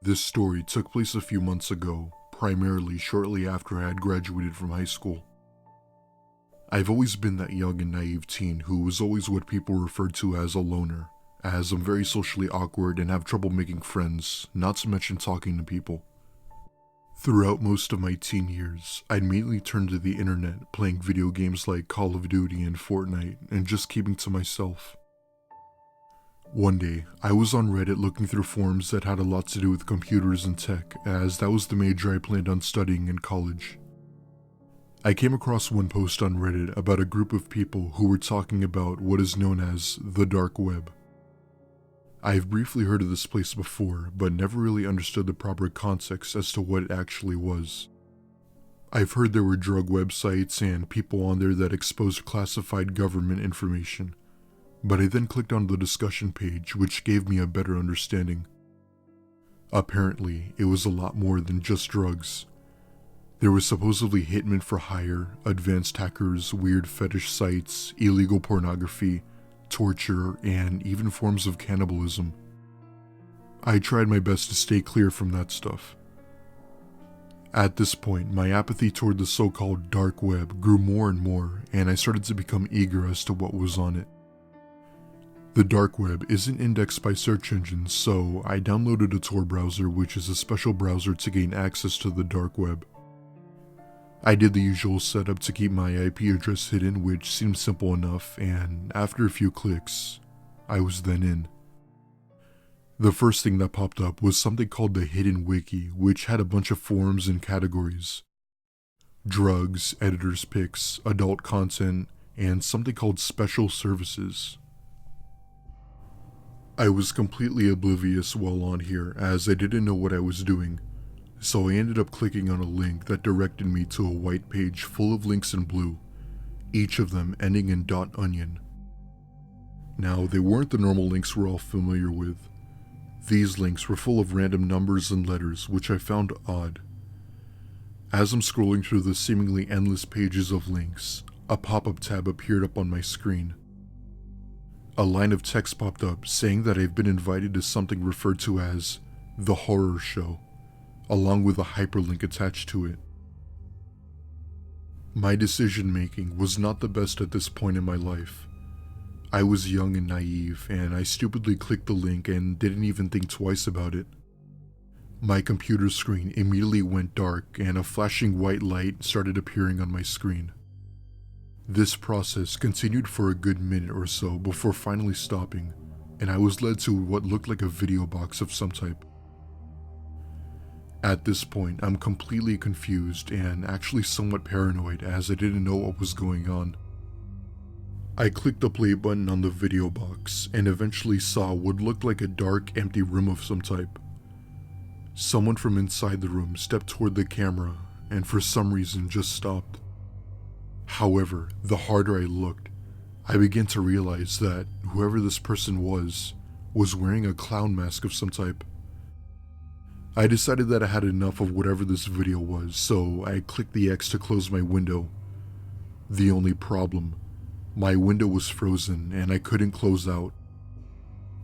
This story took place a few months ago, primarily shortly after I had graduated from high school. I've always been that young and naive teen who was always what people referred to as a loner, as I'm very socially awkward and have trouble making friends, not to mention talking to people. Throughout most of my teen years, I'd mainly turned to the internet, playing video games like Call of Duty and Fortnite, and just keeping to myself. One day, I was on Reddit looking through forums that had a lot to do with computers and tech, as that was the major I planned on studying in college. I came across one post on Reddit about a group of people who were talking about what is known as the dark web. I've briefly heard of this place before, but never really understood the proper context as to what it actually was. I've heard there were drug websites and people on there that exposed classified government information, but I then clicked on the discussion page, which gave me a better understanding. Apparently, it was a lot more than just drugs. There were supposedly hitmen for hire, advanced hackers, weird fetish sites, illegal pornography, torture, and even forms of cannibalism. I tried my best to stay clear from that stuff. At this point, my apathy toward the so-called dark web grew more and more, and I started to become eager as to what was on it. The dark web isn't indexed by search engines, so I downloaded a Tor browser, which is a special browser to gain access to the dark web. I did the usual setup to keep my IP address hidden, which seemed simple enough, and after a few clicks, I was then in. The first thing that popped up was something called the Hidden Wiki, which had a bunch of forums and categories. Drugs, editors' picks, adult content, and something called special services. I was completely oblivious while on here, as I didn't know what I was doing, so I ended up clicking on a link that directed me to a white page full of links in blue, each of them ending in .onion. Now, they weren't the normal links we're all familiar with. These links were full of random numbers and letters, which I found odd. As I'm scrolling through the seemingly endless pages of links, a pop-up tab appeared up on my screen. A line of text popped up saying that I've been invited to something referred to as the Horror Show, along with a hyperlink attached to it. My decision making was not the best at this point in my life. I was young and naive, and I stupidly clicked the link and didn't even think twice about it. My computer screen immediately went dark and a flashing white light started appearing on my screen. This process continued for a good minute or so before finally stopping, and I was led to what looked like a video box of some type. At this point, I'm completely confused and actually somewhat paranoid as I didn't know what was going on. I clicked the play button on the video box and eventually saw what looked like a dark, empty room of some type. Someone from inside the room stepped toward the camera and for some reason just stopped. However, the harder I looked, I began to realize that whoever this person was wearing a clown mask of some type. I decided that I had enough of whatever this video was, so I clicked the X to close my window. The only problem, my window was frozen and I couldn't close out.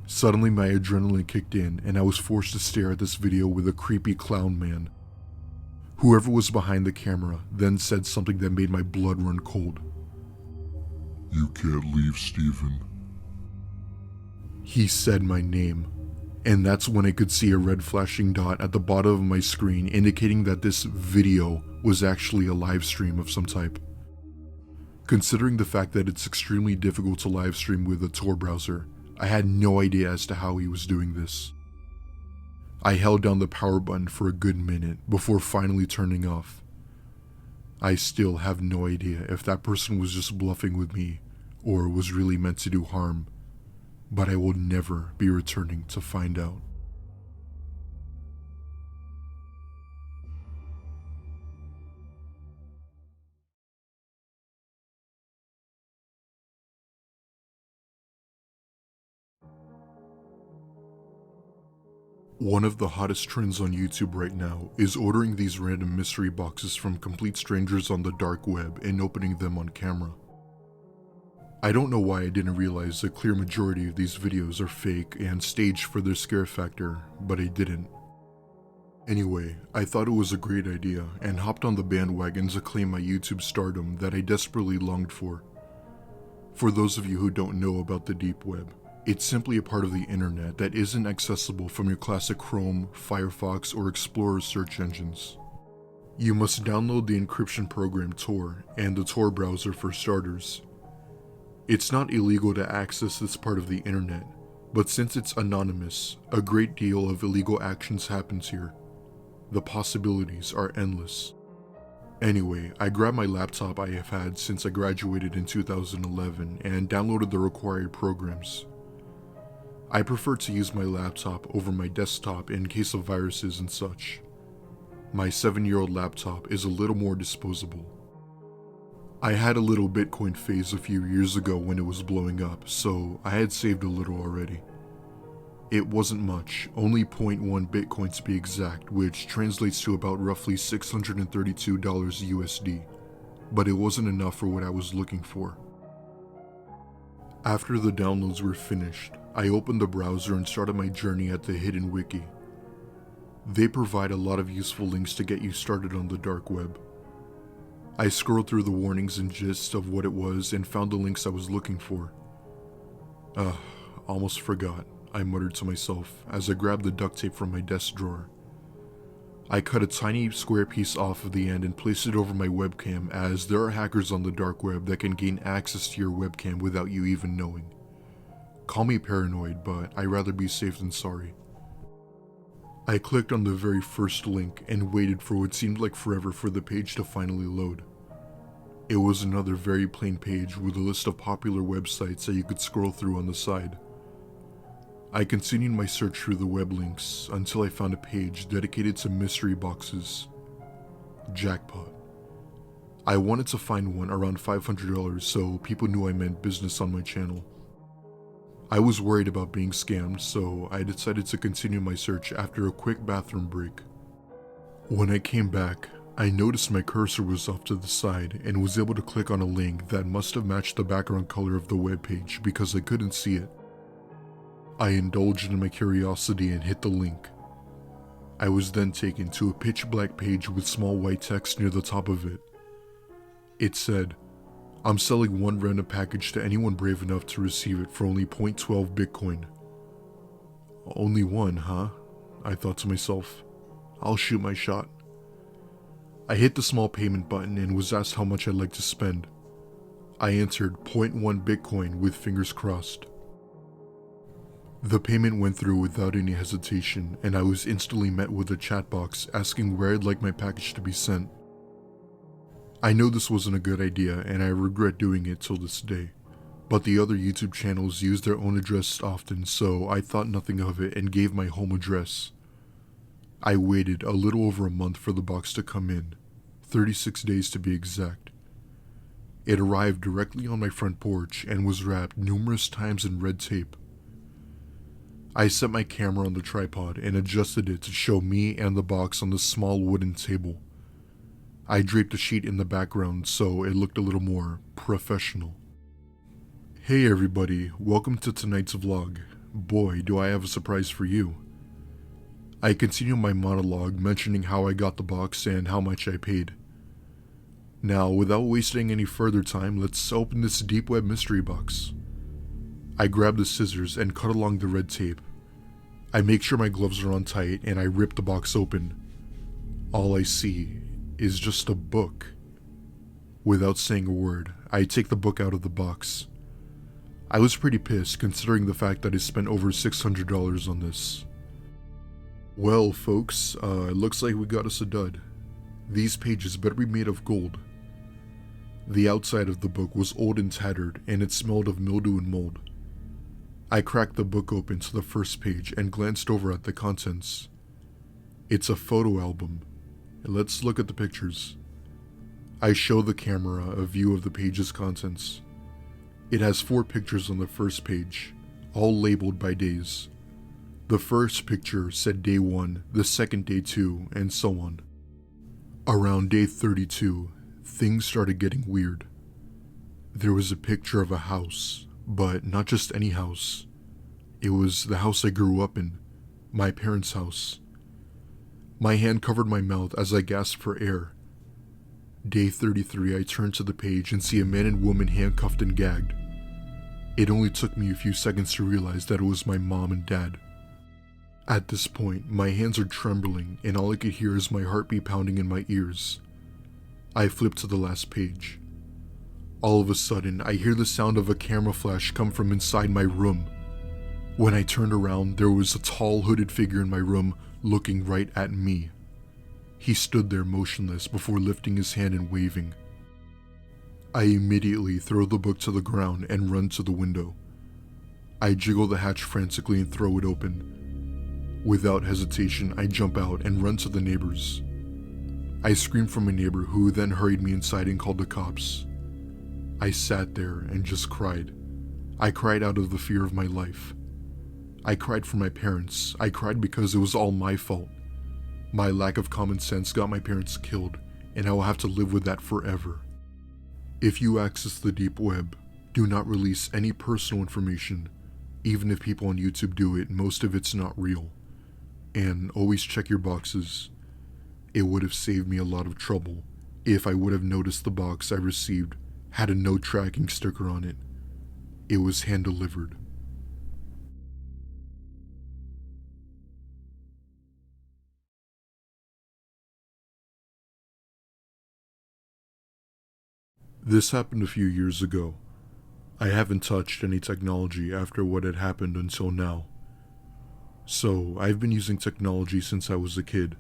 Suddenly my adrenaline kicked in and I was forced to stare at this video with a creepy clown man. Whoever was behind the camera then said something that made my blood run cold. "You can't leave, Steven." He said my name, and that's when I could see a red flashing dot at the bottom of my screen indicating that this video was actually a live stream of some type. Considering the fact that it's extremely difficult to live stream with a Tor browser, I had no idea as to how he was doing this. I held down the power button for a good minute before finally turning off. I still have no idea if that person was just bluffing with me or was really meant to do harm, but I will never be returning to find out. One of the hottest trends on YouTube right now is ordering these random mystery boxes from complete strangers on the dark web and opening them on camera. I don't know why I didn't realize the clear majority of these videos are fake and staged for their scare factor, but I didn't. Anyway, I thought it was a great idea and hopped on the bandwagon to claim my YouTube stardom that I desperately longed for. For those of you who don't know about the deep web, it's simply a part of the internet that isn't accessible from your classic Chrome, Firefox, or Explorer search engines. You must download the encryption program Tor and the Tor browser for starters. It's not illegal to access this part of the internet, but since it's anonymous, a great deal of illegal actions happens here. The possibilities are endless. Anyway, I grabbed my laptop I have had since I graduated in 2011 and downloaded the required programs. I prefer to use my laptop over my desktop in case of viruses and such. My 7-year-old laptop is a little more disposable. I had a little Bitcoin phase a few years ago when it was blowing up, so I had saved a little already. It wasn't much, only 0.1 Bitcoin to be exact, which translates to about roughly $632 USD, but it wasn't enough for what I was looking for. After the downloads were finished, I opened the browser and started my journey at the Hidden Wiki. They provide a lot of useful links to get you started on the dark web. I scrolled through the warnings and gist of what it was and found the links I was looking for. Almost forgot, I muttered to myself as I grabbed the duct tape from my desk drawer. I cut a tiny square piece off of the end and placed it over my webcam, as there are hackers on the dark web that can gain access to your webcam without you even knowing. Call me paranoid, but I'd rather be safe than sorry. I clicked on the very first link and waited for what seemed like forever for the page to finally load. It was another very plain page with a list of popular websites that you could scroll through on the side. I continued my search through the web links until I found a page dedicated to mystery boxes. Jackpot. I wanted to find one around $500 so people knew I meant business on my channel. I was worried about being scammed, so I decided to continue my search after a quick bathroom break. When I came back, I noticed my cursor was off to the side and was able to click on a link that must have matched the background color of the web page because I couldn't see it. I indulged in my curiosity and hit the link. I was then taken to a pitch black page with small white text near the top of it. It said, "I'm selling one random package to anyone brave enough to receive it for only 0.12 Bitcoin. Only one, huh? I thought to myself. I'll shoot my shot. I hit the small payment button and was asked how much I'd like to spend. I answered 0.1 Bitcoin with fingers crossed. The payment went through without any hesitation, and I was instantly met with a chat box asking where I'd like my package to be sent. I know this wasn't a good idea, and I regret doing it till this day, but the other YouTube channels use their own address often, so I thought nothing of it and gave my home address. I waited a little over a month for the box to come in, 36 days to be exact. It arrived directly on my front porch and was wrapped numerous times in red tape. I set my camera on the tripod and adjusted it to show me and the box on the small wooden table. I draped a sheet in the background so it looked a little more professional. Hey everybody, welcome to tonight's vlog. Boy, do I have a surprise for you. I continue my monologue mentioning how I got the box and how much I paid. Now, without wasting any further time, let's open this deep web mystery box. I grab the scissors and cut along the red tape. I make sure my gloves are on tight and I rip the box open. All I see is just a book. Without saying a word, I take the book out of the box. I was pretty pissed considering the fact that I spent over $600 on this. Well folks, it looks like we got us a dud. These pages better be made of gold. The outside of the book was old and tattered, and it smelled of mildew and mold. I cracked the book open to the first page and glanced over at the contents. It's a photo album. Let's look at the pictures. I show the camera a view of the page's contents. It has 4 pictures on the first page, all labeled by days. The first picture said day 1, the second day 2, and so on. Around day 32, things started getting weird. There was a picture of a house, but not just any house. It was the house I grew up in, my parents' house. My hand covered my mouth as I gasped for air. Day 33, I turned to the page and see a man and woman handcuffed and gagged. It only took me a few seconds to realize that it was my mom and dad. At this point, my hands are trembling and all I could hear is my heartbeat pounding in my ears. I flipped to the last page. All of a sudden, I hear the sound of a camera flash come from inside my room. When I turned around, there was a tall hooded figure in my room looking right at me. He stood there motionless before lifting his hand and waving. I immediately throw the book to the ground and run to the window. I jiggle the hatch frantically and throw it open. Without hesitation, I jump out and run to the neighbors. I screamed from a neighbor who then hurried me inside and called the cops. I sat there and just cried. I cried out of the fear of my life. I cried for my parents. I cried because it was all my fault. My lack of common sense got my parents killed, and I will have to live with that forever. If you access the deep web, do not release any personal information. Even if people on YouTube do it, most of it's not real. And always check your boxes. It would have saved me a lot of trouble if I would have noticed the box I received had a no tracking sticker on it. It was hand delivered. This happened a few years ago. I haven't touched any technology after what had happened until now. So, I've been using technology since I was a kid.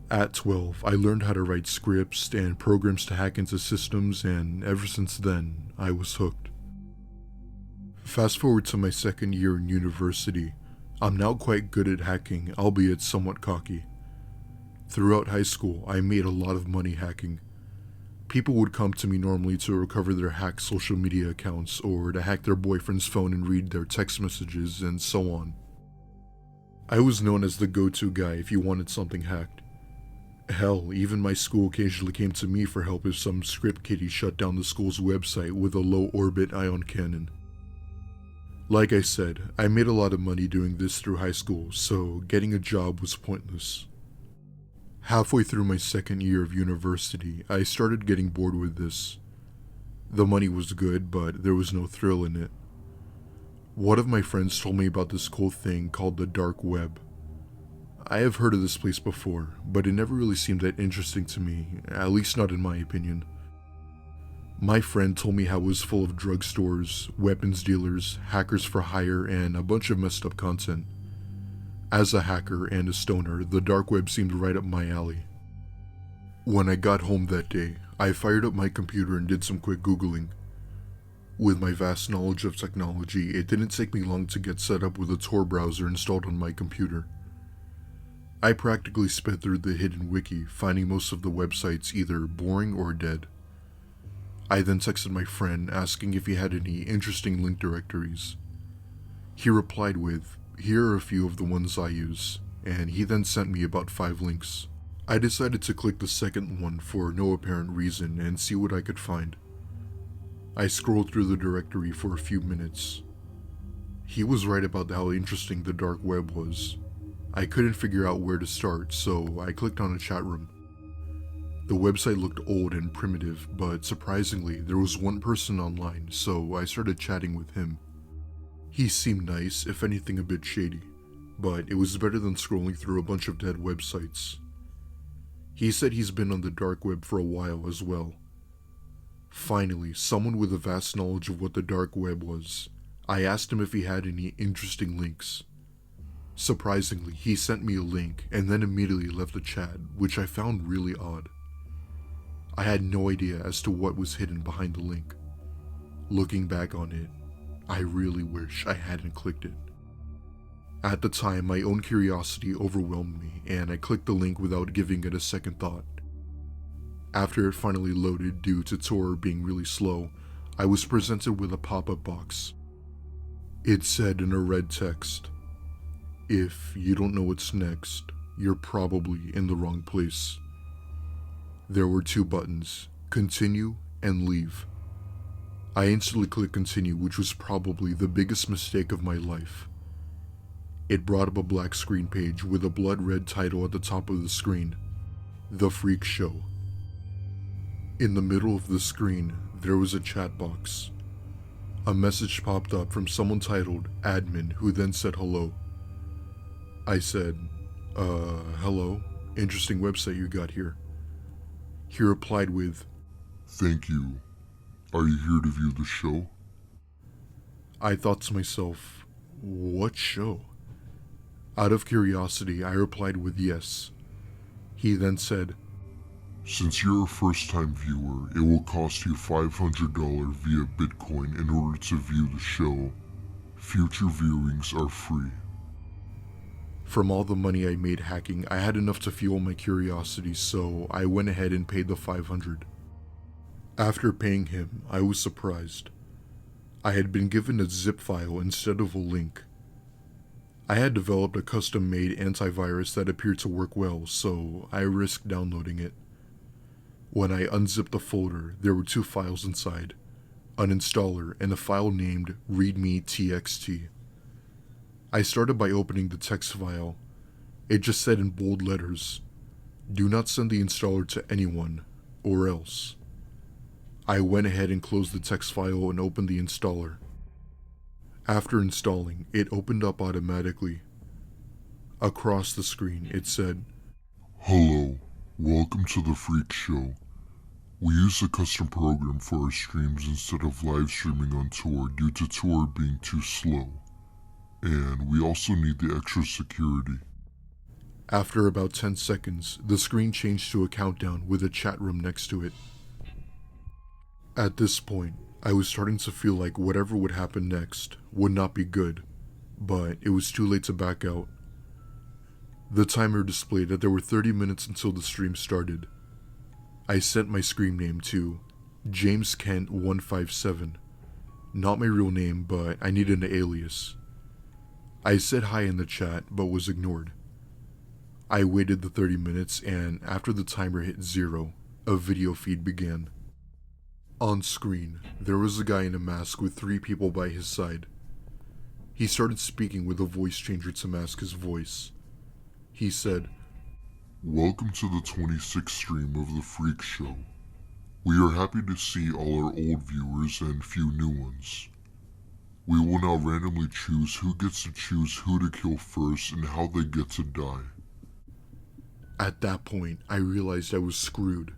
At 12, I learned how to write scripts and programs to hack into systems, and ever since then, I was hooked. Fast forward to my second year in university, I'm now quite good at hacking, albeit somewhat cocky. Throughout high school, I made a lot of money hacking. People would come to me normally to recover their hacked social media accounts or to hack their boyfriend's phone and read their text messages and so on. I was known as the go-to guy if you wanted something hacked. Hell, even my school occasionally came to me for help if some script kiddie shut down the school's website with a low-orbit ion cannon. Like I said, I made a lot of money doing this through high school, so getting a job was pointless. Halfway through my second year of university, I started getting bored with this. The money was good, but there was no thrill in it. One of my friends told me about this cool thing called the dark web. I have heard of this place before, but it never really seemed that interesting to me, at least not in my opinion. My friend told me how it was full of drugstores, weapons dealers, hackers for hire, and a bunch of messed up content. As a hacker and a stoner, the dark web seemed right up my alley. When I got home that day, I fired up my computer and did some quick Googling. With my vast knowledge of technology, it didn't take me long to get set up with a Tor browser installed on my computer. I practically sped through the hidden wiki, finding most of the websites either boring or dead. I then texted my friend asking if he had any interesting link directories. He replied with, "Here are a few of the ones I use," and he then sent me about 5 links. I decided to click the second one for no apparent reason and see what I could find. I scrolled through the directory for a few minutes. He was right about how interesting the dark web was. I couldn't figure out where to start, so I clicked on a chat room. The website looked old and primitive, but surprisingly, there was one person online, so I started chatting with him. He seemed nice, if anything a bit shady, but it was better than scrolling through a bunch of dead websites. He said he's been on the dark web for a while as well. Finally, someone with a vast knowledge of what the dark web was. I asked him if he had any interesting links. Surprisingly, he sent me a link and then immediately left the chat, which I found really odd. I had no idea as to what was hidden behind the link. Looking back on it, I really wish I hadn't clicked it. At the time, my own curiosity overwhelmed me, and I clicked the link without giving it a second thought. After it finally loaded due to Tor being really slow, I was presented with a pop-up box. It said in a red text, "If you don't know what's next, you're probably in the wrong place." There were 2 buttons, continue and leave. I instantly clicked continue, which was probably the biggest mistake of my life. It brought up a black screen page with a blood red title at the top of the screen, The Freak Show. In the middle of the screen, there was a chat box. A message popped up from someone titled Admin, who then said hello. I said, hello, interesting website you got here. He replied with, Thank you. Are you here to view the show? I thought to myself, what show? Out of curiosity, I replied with yes. He then said, Since you're a first-time viewer, it will cost you $500 via Bitcoin in order to view the show. Future viewings are free. From all the money I made hacking, I had enough to fuel my curiosity, so I went ahead and paid the $500. After paying him, I was surprised. I had been given a zip file instead of a link. I had developed a custom-made antivirus that appeared to work well, so I risked downloading it. When I unzipped the folder, there were 2 files inside, an installer and a file named readme.txt. I started by opening the text file. It just said in bold letters, "Do not send the installer to anyone, or else." I went ahead and closed the text file and opened the installer. After installing, it opened up automatically. Across the screen, it said, Hello, welcome to the Freak Show. We use a custom program for our streams instead of live streaming on Tor due to Tor being too slow. And we also need the extra security. After about 10 seconds, the screen changed to a countdown with a chat room next to it. At this point, I was starting to feel like whatever would happen next would not be good, but it was too late to back out. The timer displayed that there were 30 minutes until the stream started. I sent my screen name to JamesKent157. Not my real name, but I needed an alias. I said hi in the chat, but was ignored. I waited the 30 minutes, and after the timer hit 0, a video feed began. On screen, there was a guy in a mask with 3 people by his side. He started speaking with a voice changer to mask his voice. He said, Welcome to the 26th stream of the Freak Show. We are happy to see all our old viewers and few new ones. We will now randomly choose who gets to choose who to kill first and how they get to die. At that point, I realized I was screwed.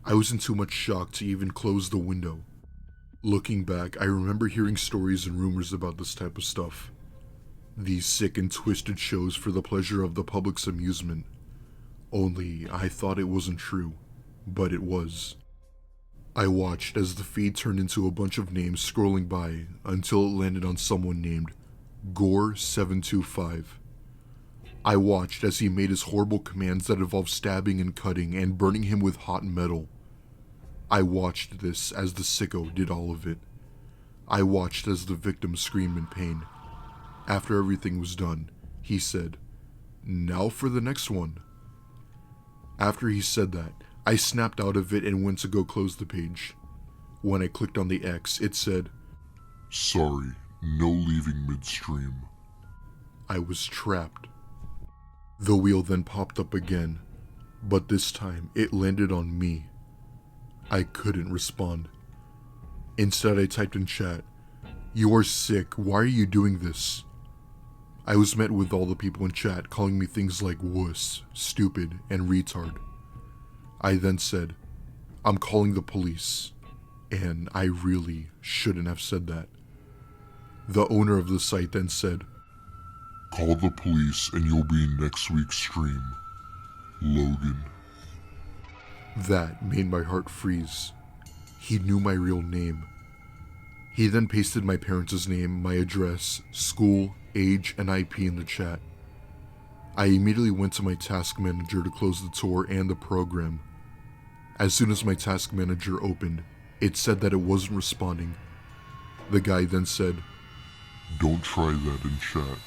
I was in too much shock to even close the window. Looking back, I remember hearing stories and rumors about this type of stuff. These sick and twisted shows for the pleasure of the public's amusement. Only, I thought it wasn't true, but it was. I watched as the feed turned into a bunch of names scrolling by until it landed on someone named Gore725. I watched as he made his horrible commands that involved stabbing and cutting and burning him with hot metal. I watched this as the sicko did all of it. I watched as the victim screamed in pain. After everything was done, he said, "Now for the next one." After he said that, I snapped out of it and went to go close the page. When I clicked on the X, it said, Sorry, no leaving midstream. I was trapped. The wheel then popped up again, but this time it landed on me. I couldn't respond. Instead, I typed in chat, "You are sick, why are you doing this?" I was met with all the people in chat calling me things like wuss, stupid, and retard. I then said, "I'm calling the police," and I really shouldn't have said that. The owner of the site then said, Call the police and you'll be in next week's stream. Logan. That made my heart freeze. He knew my real name. He then pasted my parents' name, my address, school, age, and IP in the chat. I immediately went to my task manager to close the Tor and the program. As soon as my task manager opened, it said that it wasn't responding. The guy then said, Don't try that in chat.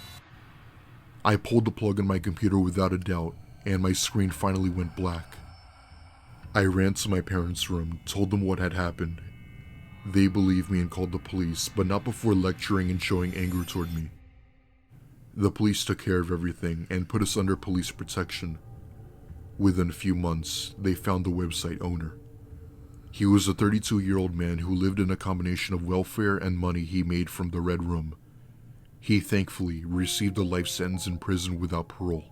I pulled the plug on my computer without a doubt, and my screen finally went black. I ran to my parents' room, told them what had happened. They believed me and called the police, but not before lecturing and showing anger toward me. The police took care of everything and put us under police protection. Within a few months, they found the website owner. He was a 32-year-old man who lived in a combination of welfare and money he made from the Red Room. He thankfully received a life sentence in prison without parole.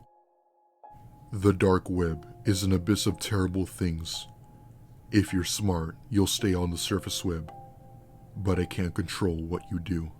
The dark web is an abyss of terrible things. If you're smart, you'll stay on the surface web, but I can't control what you do.